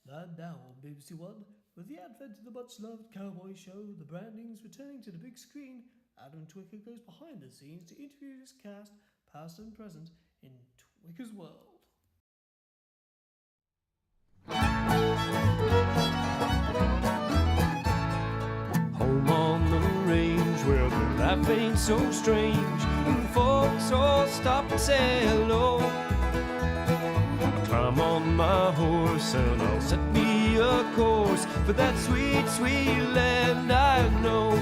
And now on BBC One, with the advent of the much-loved cowboy show, The Branding's returning to the big screen, Adam Twicker goes behind the scenes to interview his cast, past and present, in Twickers World. Home on the range where the life ain't so strange, and folks all stop and say hello. I climb on my horse and I'll set me a course for that sweet, sweet land I know.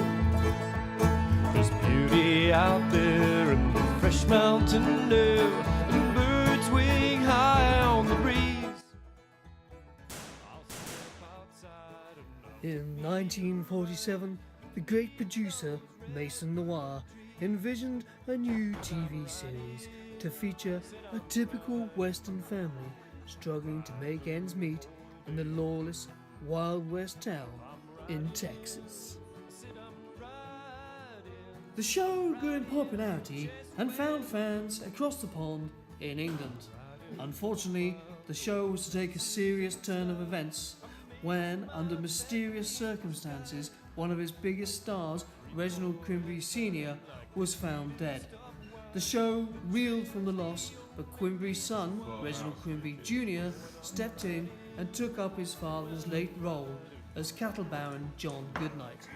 There's beauty out there in the fresh mountain air, and birds wing high on the breeze. In 1947, the great producer Mason Noir envisioned a new TV series to feature a typical Western family struggling to make ends meet in the lawless Wild West town in Texas. The show grew in popularity and found fans across the pond in England. Unfortunately, the show was to take a serious turn of events when, under mysterious circumstances, one of its biggest stars, Reginald Quimby Sr., was found dead. The show reeled from the loss, but Quimby's son, Reginald Quimby Jr., stepped in and took up his father's late role as cattle baron John Goodnight.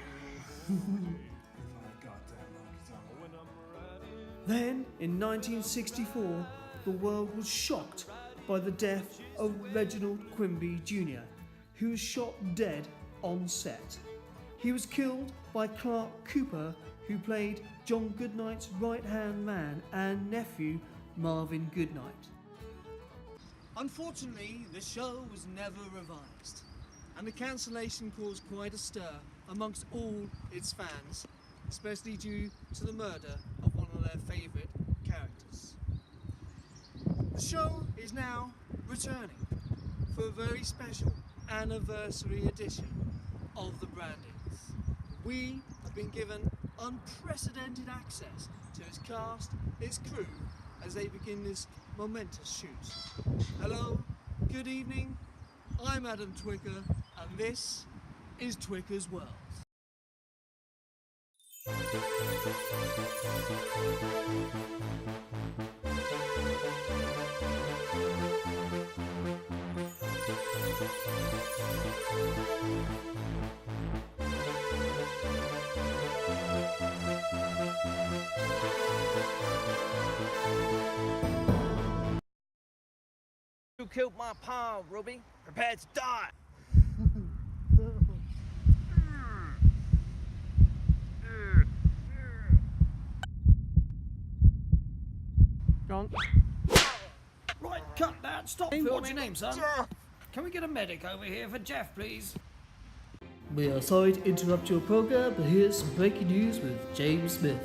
Then, in 1964, the world was shocked by the death of Reginald Quimby Jr., who was shot dead on set. He was killed by Clark Cooper, who played John Goodnight's right-hand man and nephew, Marvin Goodnight. Unfortunately, the show was never revised, and the cancellation caused quite a stir amongst all its fans, especially due to the murder of one of their favourite characters. The show is now returning for a very special anniversary edition of The Brandings. We have been given unprecedented access to its cast, its crew, as they begin this momentous shoot. Hello, good evening, I'm Adam Twicker, and this is Twickers World. You killed my pa, Ruby. Prepare to die. John. Right, cut that. Stop filming. What's your name, son? Jeff. Can we get a medic over here for Jeff, please? We are sorry to interrupt your program, but here's some breaking news with James Smith.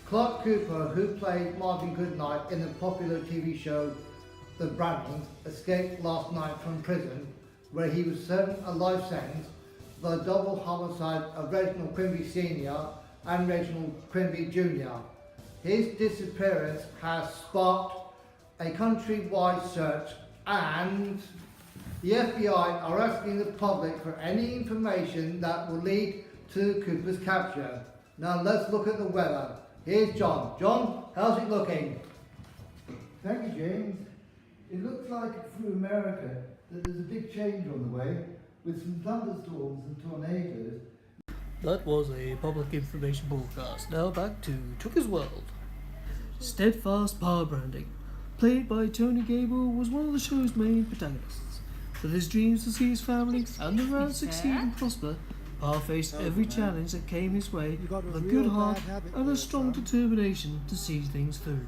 Clark Cooper, who played Marvin Goodnight in the popular TV show The Brandings, escaped last night from prison, where he was serving a life sentence for the double homicide of Reginald Quimby Sr. and Reginald Quimby Jr. His disappearance has sparked a countrywide search, and the FBI are asking the public for any information that will lead to Cooper's capture. Now let's look at the weather. Here's John. John, how's it looking? Thank you, James. It looks like through America that there's a big change on the way, with some thunderstorms and tornadoes. That was a public information broadcast. Now back to Twickers World. Steadfast power branding, played by Tony Gable, was one of the show's main protagonists. With his dreams to see his family and the man succeed and prosper, Pa faced every challenge that came his way with a good heart and a strong determination to see things through.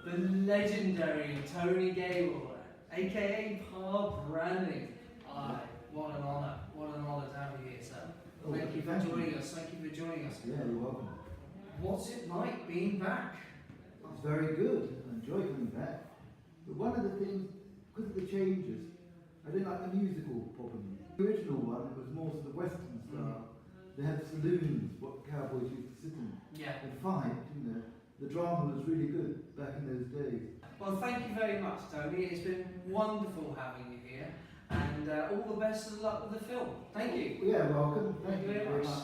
The legendary Tony Gable, aka Pa Branding. Aye, what an honour to have you here, sir. Thank you for joining us. Yeah, you're welcome. What's it like being back? It's very good. I enjoy coming back. But one of the things, because of the changes, I didn't like the musical properly. The original one was more sort of Western style. They had saloons, what cowboys used to sit in. Yeah. And fight, didn't they? the drama was really good back in those days. Well, thank you very much, Tony. It's been wonderful having you here, and all the best of luck with the film. Thank you. Yeah, welcome. Thank you very much.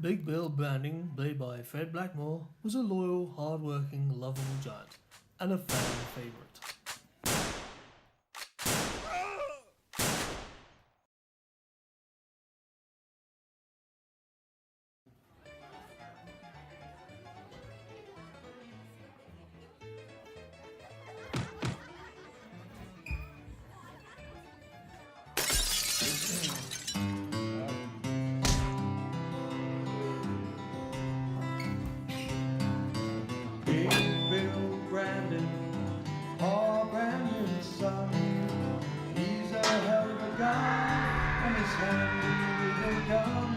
Big Bill Branding, played by Fred Blackmore, was a loyal, hard-working, lovable giant, and a fan favourite. Big Bill Brandon, Paul Brandon's son. He's a hell of a guy, and he's handy with a gun.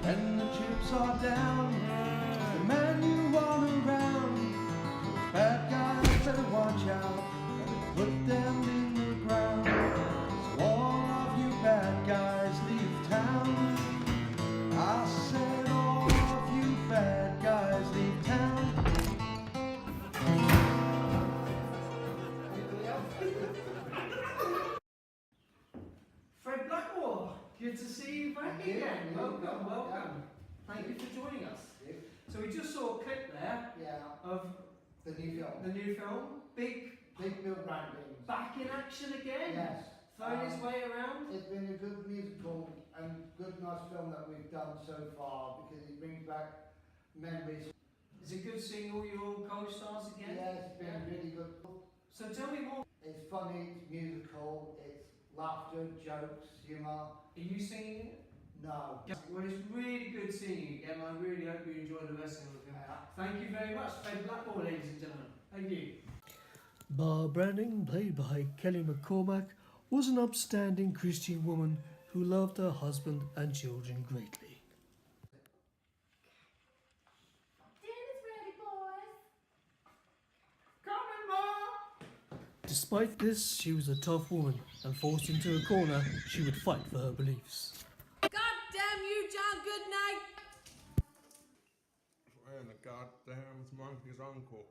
And the chips are down, the man you want around. Bad guys better watch out, or put them in the ground. So all of you bad guys leave town. I said all of you bad guys leave town. Fred Blackmore, good to see you back Thank you. again. Thank you. Welcome, welcome. Thank you for joining us. So we just saw a clip there Yeah, of the new film. the new film, Big Big Bill Branding. back in action again. Yes. Throwing his way around. It's been a good musical and good nice film that we've done so far because it brings back memories. Is it good seeing all your old co-stars again? Yeah, it's been really good. So tell me more. It's funny, it's musical, it's laughter, jokes, humour. Are you singing it? No. Well, it's really good seeing you again. I really hope you enjoy the rest of the film. Thank you very much, Fred Blackmore, ladies and gentlemen. Thank you. Bar Branding, played by Kelly McCormack, was an upstanding Christian woman who loved her husband and children greatly. Dinner's ready, boys. Coming, Ma! Despite this, she was a tough woman, and forced into a corner, she would fight for her beliefs. God damn you, John Goodnight. And the goddamn monkey's uncle.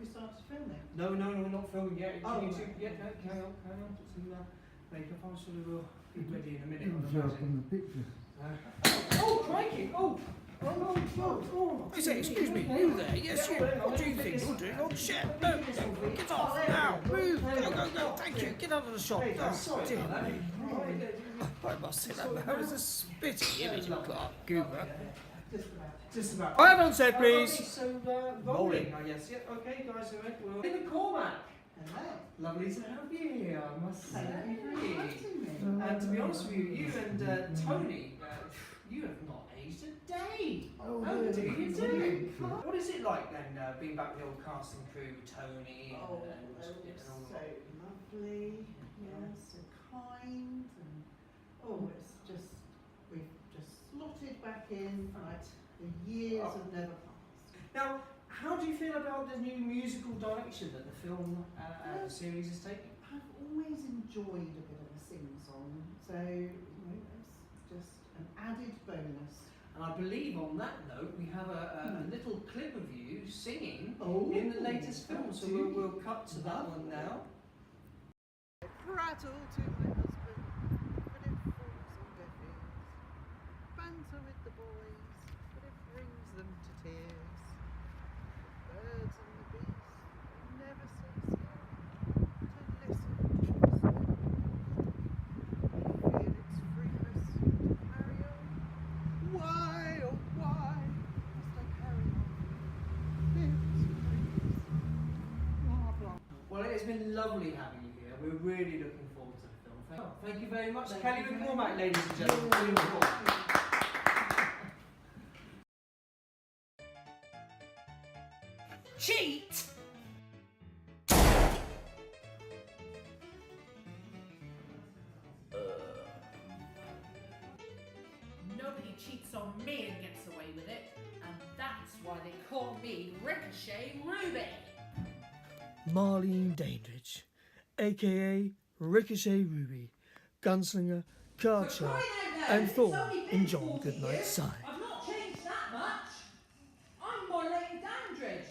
We started filming. No, we're not filming yet. Oh, Can you right. yeah, no, carry on. Put some makeup on, so we'll be ready in a minute. In the pictures. Oh, crikey! Oh! Excuse me, you there? Yes, you. What do you think you're doing? Oh, shit. No, get off now. Move. Go. Thank you. Get out of the shop. Oh, Sorry dear about that. me. I must say that man is a spitting image of Clark Cooper. Just about. Quiet on set, Okay, please. so rolling, I guess. Yeah, okay, guys, all right. We're in the Cormac. Hello. Lovely to have you here, I must say. And to be honest with you, you and Tony, you have not aged a day. Oh, How really? do you do? What is it like then, being back with the old casting crew, Tony and Oh, all they were and all so lovely, yeah, so kind, and it's just, we've just slotted back in, like the years have never passed. Now, how do you feel about the new musical direction that the film series is taking? I've always enjoyed a bit of a sing-song, so, it's just an added bonus. And I believe on that note, we have a little clip of you singing Oh, in the latest film, so we'll cut to that one now. Prattle to my husband, but it falls on deaf ears. Banter with the boys, but it brings them to tears. The birds and the bees never sit still to listen to the song. They feel it's fruitless to carry on. Why, oh why must I carry on? Lives and breathes, blah blah. Well, it's been lovely having you here. We're really looking forward to the film. Thank you very much, Kelly McCormack, ladies and gentlemen. Kelly McCormack. Cheat? Nobody cheats on me and gets away with it, and that's why they call me Ricochet Ruby. Marlene Dandridge, aka Ricochet Ruby, gunslinger, card shark, and thorn in John Goodnight's side. I've not changed that much. I'm Marlene Dandridge.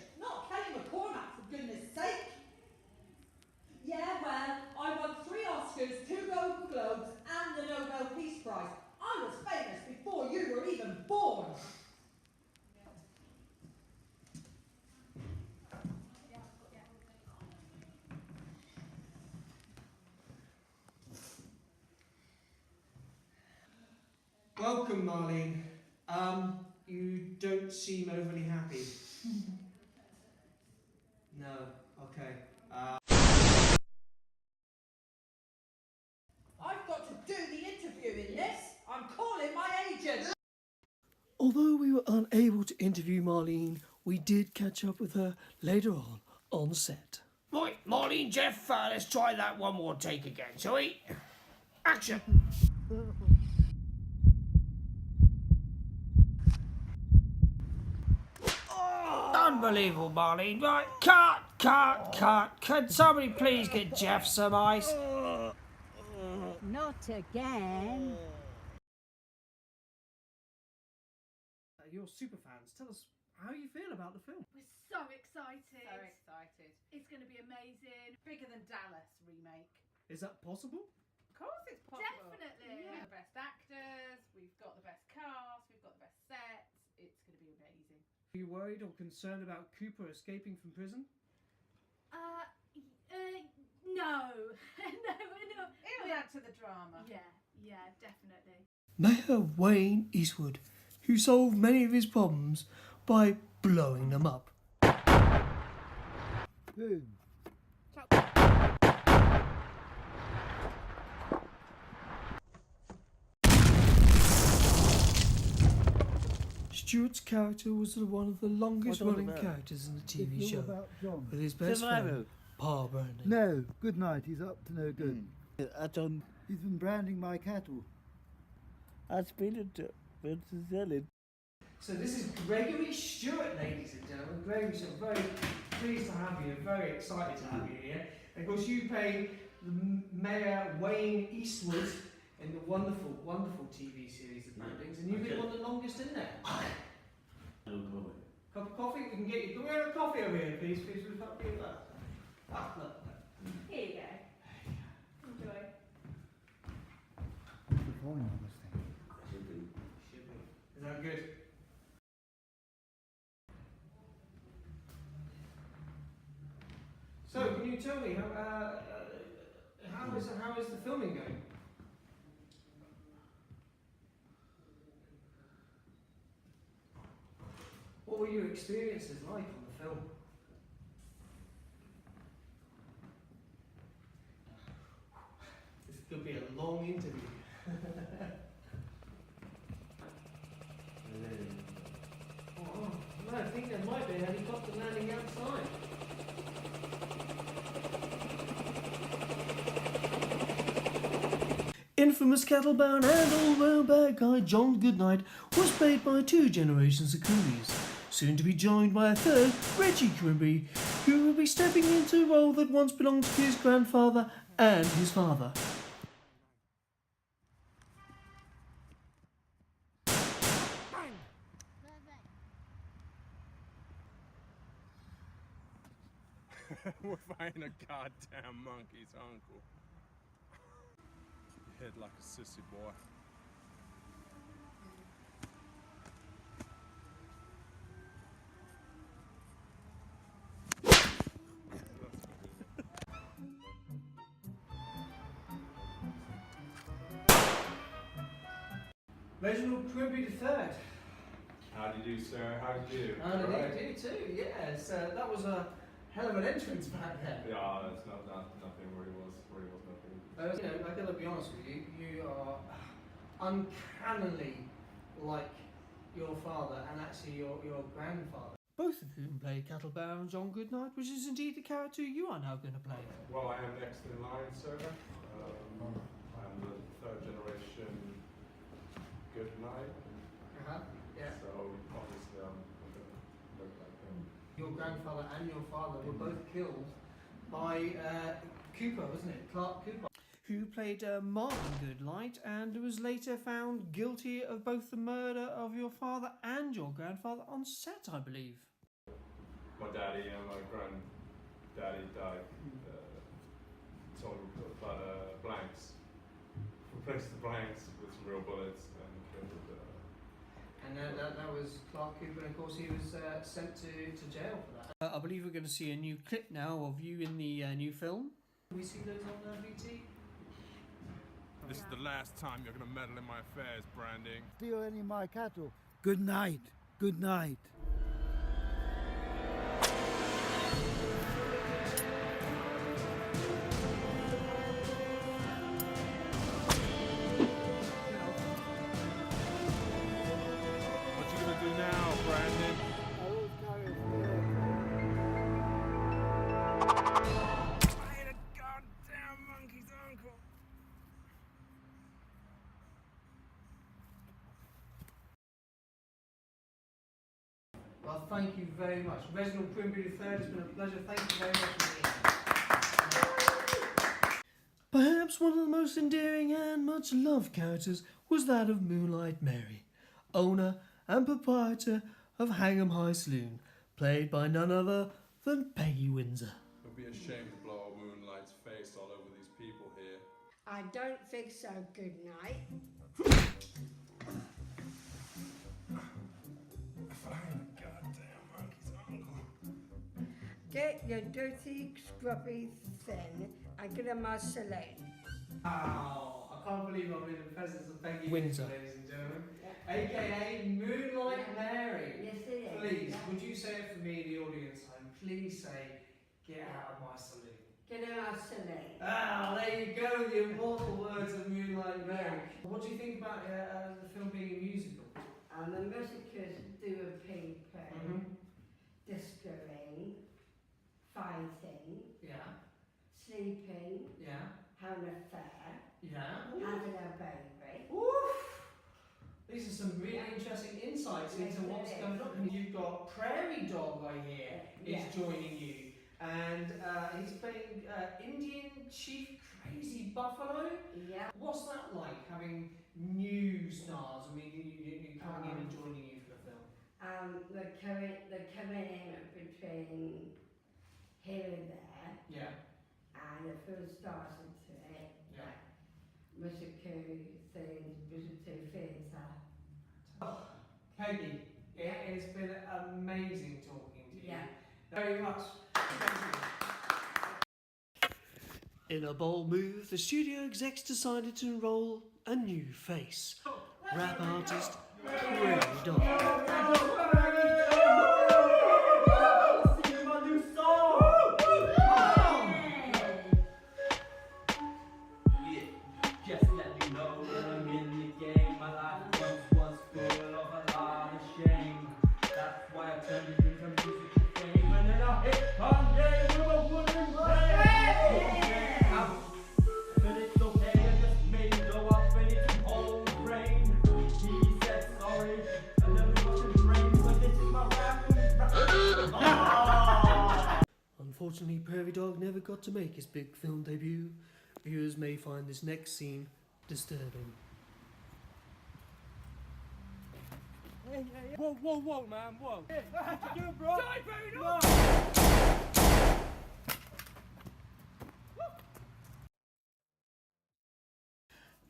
Welcome, Marlene. You don't seem overly happy. No, okay. I've got to do the interview in this. I'm calling my agent. Although we were unable to interview Marlene, we did catch up with her later on set. Right, Marlene, Jeff, let's try that one more take again, shall we? Action! Unbelievable, Marlene. Right, cut. Could somebody please get Jeff some ice? Not again. You're super fans. Tell us how you feel about the film. We're so excited. So excited. It's going to be amazing. Bigger than Dallas remake. Is that possible? Of course it's possible. Definitely. We've got the best actors, we've got the best cast, we've got the best sets. It's going to be amazing. Are you worried or concerned about Cooper escaping from prison? No. no. It'll add to the drama. Yeah, definitely. Mayor Wayne Eastwood, who solved many of his problems by blowing them up. Boom. Stuart's character was one of the longest running characters in the TV show, About John. with his best friend, Pa Brandon. No, good night. He's up to no good. John, He's been branding my cattle. I've been to selling. So this is Gregory Stewart, ladies and gentlemen. Gregory Stewart, very pleased to have you, very excited to have you here. And of course you play the Mayor Wayne Eastwood in the wonderful, wonderful TV series The Brandings, and you've been one of the longest in there. Cup of coffee? We can get you. Can we have a coffee over here, please? Please, we've got that. Ah, look. Here you go. Enjoy. What's the volume on this thing? Should be. Is that good? So, can you tell me how is the filming going? What were your experiences like on the film? This could be a long interview. Oh, no, I think there might be a helicopter landing outside. Infamous cattle-bound and all-round bad guy John Goodnight was played by 2 generations of Coolies, soon to be joined by a third, Reggie Quimby, who will be stepping into a role that once belonged to his grandfather and his father. We're fighting a goddamn monkey's uncle. You hit like a sissy boy. Reginald Quimby III. How do you do, sir? How do you do? How did he do too? Yes, that was a hell of an entrance back there. Yeah, that's nothing where he was nothing. You know, I gotta be honest with you, you are uncannily like your father and actually your grandfather. Both of whom play cattle baron John Goodnight, which is indeed the character you are now going to play. Well, I am next in line, sir. I'm the 3rd generation Goodnight. Yeah. So obviously I'm gonna look like him. Your grandfather and your father were both killed by Cooper, wasn't it? Clark Cooper. Who played Marvin Goodnight and was later found guilty of both the murder of your father and your grandfather on set, I believe. My daddy and my granddaddy died. So we put about blanks. Replaced the blanks with some real bullets and killed And that was Clark Cooper, and of course he was sent to jail for that. I believe we're going to see a new clip now of you in the new film. Can we see those on BT? This is the last time you're gonna meddle in my affairs, Branding. Steal any of my cattle. Good night. Good night. What you gonna do now, Brandon? I will carry it. I ain't a goddamn monkey's uncle. Well, thank you very much. Reginald Primby III, it's been a pleasure. Thank you very much indeed. Perhaps one of the most endearing and much loved characters was that of Moonlight Mary, owner and proprietor of Hangham High Saloon, played by none other than Peggy Windsor. It'll be a shame to blow old Moonlight's face all over these people here. I don't think so, good night. Get your dirty, scrubby thing and get in my saloon. Wow, I can't believe I'm in the presence of Peggy Windsor. ladies and gentlemen. AKA Moonlight Mary. Yes, it is. Please, would you say it for me in the audience home? Please say, get out of my saloon. Get in my saloon. Ah, there you go, the immortal words of Moonlight Mary. What do you think about the film being a musical? And the musicals doing people, discoing, fighting, Yeah, sleeping, yeah, having an affair, yeah. having a baby. Oof. These are some really interesting insights into what's going on. And you've got Prairie Dog right here is joining you. And he's playing Indian Chief Crazy Buffalo. Yeah. What's that like, having new stars? I mean, you coming in and joining you for the film. They're coming in between here and there, Yeah, and the film starts into it. yeah. Musical things, musical theatre. Oh, Peggy, it has been amazing talking to you. Yeah. Very much. Thank you. In a bold move, the studio execs decided to enroll a new face, rap artist Prairie Dog. Just let you know that I'm in the game. My life once was full of a lot of shame. That's why I turned it into musical fame. And then I hit Kanye with a wooden blade. But it's okay, I just made it go off and it's whole brain. He said sorry, I never washed his brain, but this is my rap. Unfortunately, Prairie Dog never got to make his big film debut. Viewers may find this next scene disturbing. Whoa, whoa, whoa, man, whoa. Hey, what you doing, bro? Die, Prairie Dog!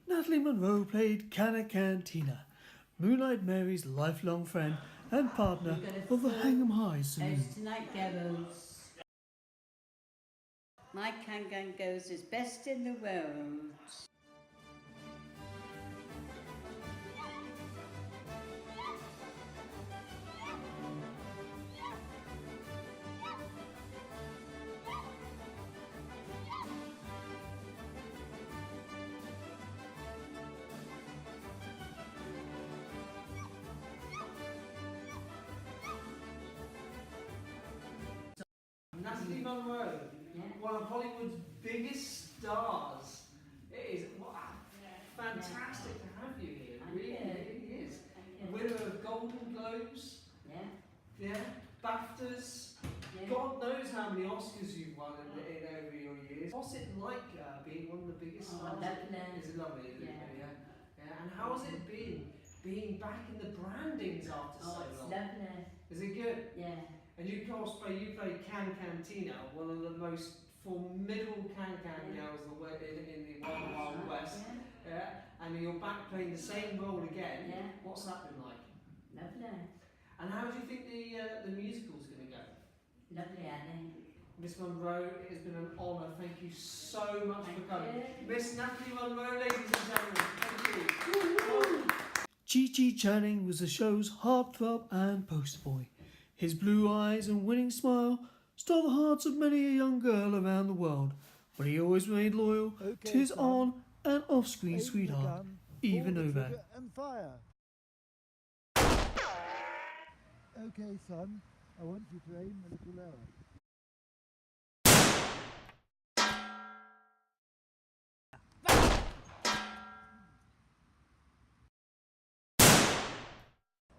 Natalie Monroe played Canna Cantina, Moonlight Mary's lifelong friend and partner of the Hangham High Saloon. Tonight goes. My Kangan goes is best in the world. Natalie Monroe, one of Hollywood's biggest stars. It is fantastic to have you here. It really is. Winner of Golden Globes. Yeah. BAFTAs. God knows how many Oscars you've won in over your years. What's it like being one of the biggest stars? Is it lovely? Is it? Yeah. And how has it been being back in the brandings after so long? It's lovely. Is it good? Yeah. And you play Can Cantina, one of the most formidable Can girls in the Wild Wild West. Yeah. And you're back playing the same role again. Yeah. What's that been like? Lovely. And how do you think the musical's going to go? Lovely, I think. Miss Munro, it has been an honour. Thank you so much for coming. Miss Natalie Munro, ladies and gentlemen, thank you. Chi Channing was the show's heartthrob and poster boy. His blue eyes and winning smile stole the hearts of many a young girl around the world, but he always remained loyal to his on and off-screen sweetheart, Eva Novak. And fire. Okay, son, I want you to aim a little lower.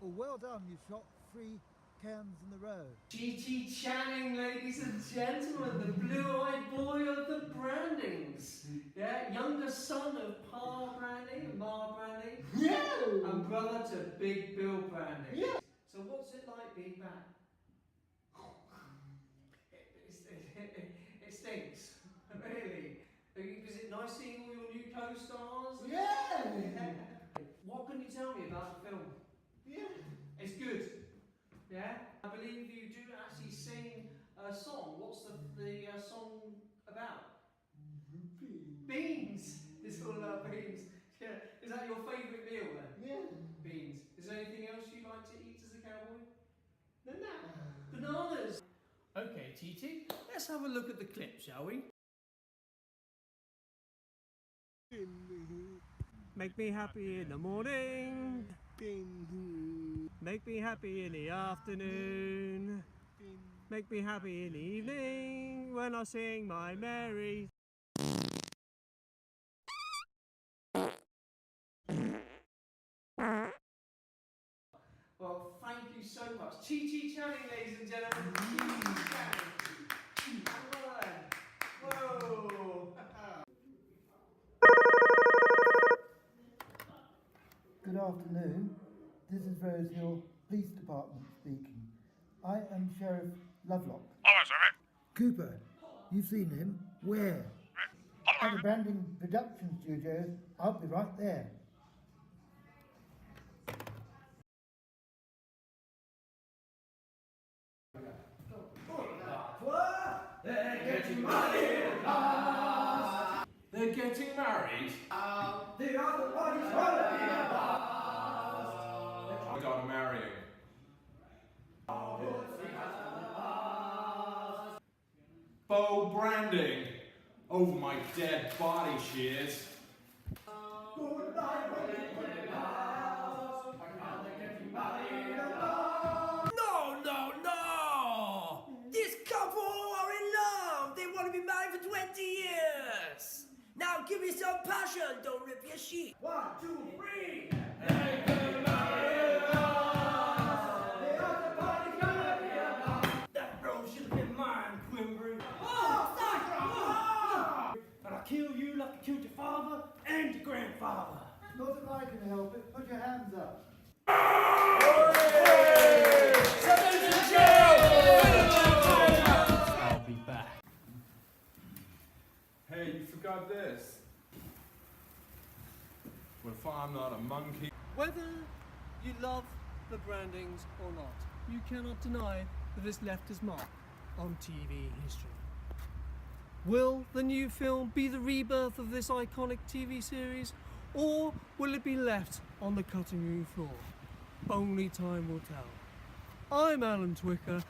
Oh, well done, you shot 3 cans in a row. Chi Channing, ladies and gentlemen, the blue-eyed boy of the Brandings. Yeah, younger son of Pa Branding and Ma Branding. Yeah! And brother to Big Bill Branding. Yeah! So what's it like being back? It stinks, really. Is it nice seeing all your new co-stars? Yeah! What can you tell me about the film? Yeah! It's good. Yeah? I believe you do actually sing a song. What's the song about? Beans! It's all about beans. Yeah. Is that your favourite meal then? Yeah! Beans. Is there anything else you like to eat as a cowboy? Bananas! Okay, Titi, let's have a look at the clip, shall we? Make me happy in the morning. Make me happy in the afternoon. Make me happy in the evening when I sing my merry. Well, thank you so much. Chi Channing, ladies and gentlemen. Chi Channing. Well done. Whoa. Good afternoon. This is Rose Hill Police Department speaking. I am Sheriff Lovelock. Hello, sir. Cooper, you've seen him? Where? At the Branding Production Studios. I'll be right there. They're getting married at last. They're getting married. The other party's holiday at last. I got marrying. Bo Branding. Over my dead body she is. Good night, No! This couple are in love. They want to be married for 20 years. Now give me some passion. Don't rip your sheet. 1, 2, 3. That bro should have been mine, Quimbri. But I kill you like I killed your father and your grandfather. Not if I can help it. Put your hands up. I'll be back. Hey, you forgot this. What if I'm not a monkey? Whether you love the Brandings or not, you cannot deny that it's left its mark on TV history. Will the new film be the rebirth of this iconic TV series, or will it be left on the cutting room floor? Only time will tell. I'm Alan Twicker.